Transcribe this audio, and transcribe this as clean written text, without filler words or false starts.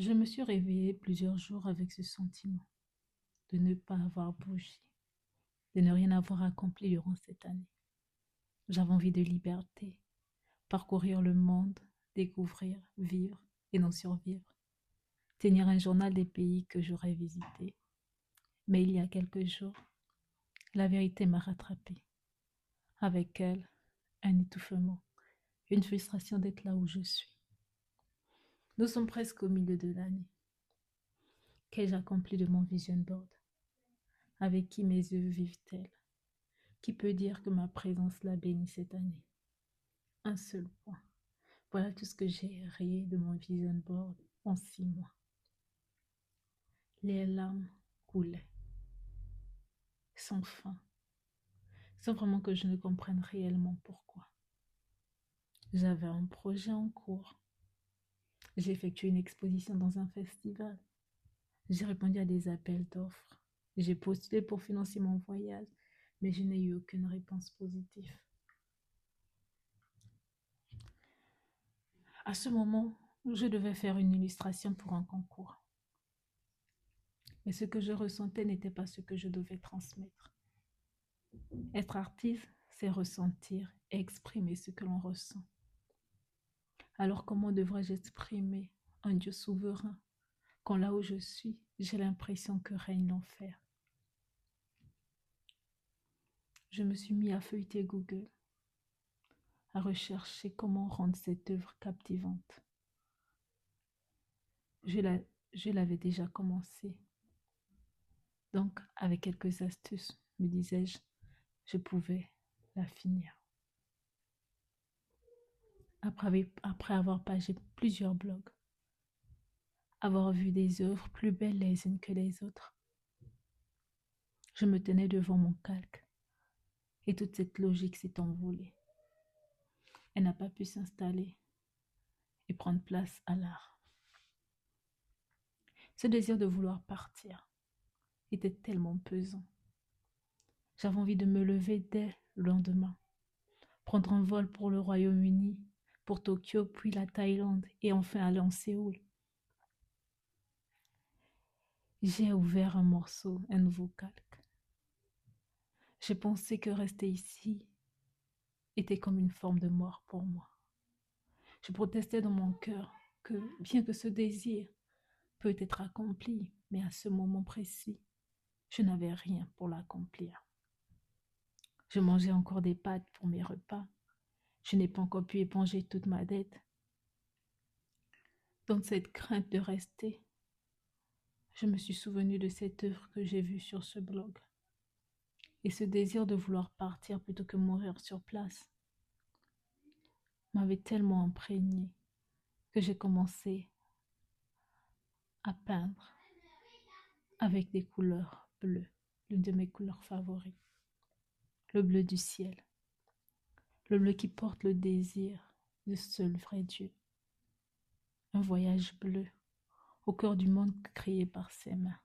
Je me suis réveillée plusieurs jours avec ce sentiment de ne pas avoir bougé, de ne rien avoir accompli durant cette année. J'avais envie de liberté, parcourir le monde, découvrir, vivre et non survivre, tenir un journal des pays que j'aurais visités. Mais il y a quelques jours, la vérité m'a rattrapée. Avec elle, un étouffement, une frustration d'être là où je suis. Nous sommes presque au milieu de l'année. Qu'ai-je accompli de mon vision board? Avec qui mes yeux vivent-elles? Qui peut dire que ma présence l'a béni cette année? Un seul point. Voilà tout ce que j'ai rayé de mon vision board en 6 mois. Les larmes coulaient, sans fin, sans vraiment que je ne comprenne réellement pourquoi. J'avais un projet en cours. J'ai effectué une exposition dans un festival. J'ai répondu à des appels d'offres. J'ai postulé pour financer mon voyage, mais je n'ai eu aucune réponse positive. À ce moment, je devais faire une illustration pour un concours. Mais ce que je ressentais n'était pas ce que je devais transmettre. Être artiste, c'est ressentir et exprimer ce que l'on ressent. Alors comment devrais-je exprimer un Dieu souverain quand là où je suis, j'ai l'impression que règne l'enfer? Je me suis mis à feuilleter Google, à rechercher comment rendre cette œuvre captivante. Je l'avais déjà commencé. Donc, avec quelques astuces, me disais-je, je pouvais la finir. Après avoir pagé plusieurs blogs, avoir vu des œuvres plus belles les unes que les autres, je me tenais devant mon calque et toute cette logique s'est envolée. Elle n'a pas pu s'installer et prendre place à l'art. Ce désir de vouloir partir était tellement pesant. J'avais envie de me lever dès le lendemain, prendre un vol pour le Royaume-Uni, pour Tokyo, puis la Thaïlande et enfin aller en Séoul. J'ai ouvert un morceau, un nouveau calque. J'ai pensé que rester ici était comme une forme de mort pour moi. Je protestais dans mon cœur que, bien que ce désir peut être accompli, mais à ce moment précis, je n'avais rien pour l'accomplir. Je mangeais encore des pâtes pour mes repas. Je n'ai pas encore pu éponger toute ma dette. Dans cette crainte de rester, je me suis souvenu de cette œuvre que j'ai vue sur ce blog. Et ce désir de vouloir partir plutôt que mourir sur place m'avait tellement imprégné que j'ai commencé à peindre avec des couleurs bleues, l'une de mes couleurs favorites, le bleu du ciel, le bleu qui porte le désir du seul vrai Dieu, un voyage bleu au cœur du monde créé par ses mains.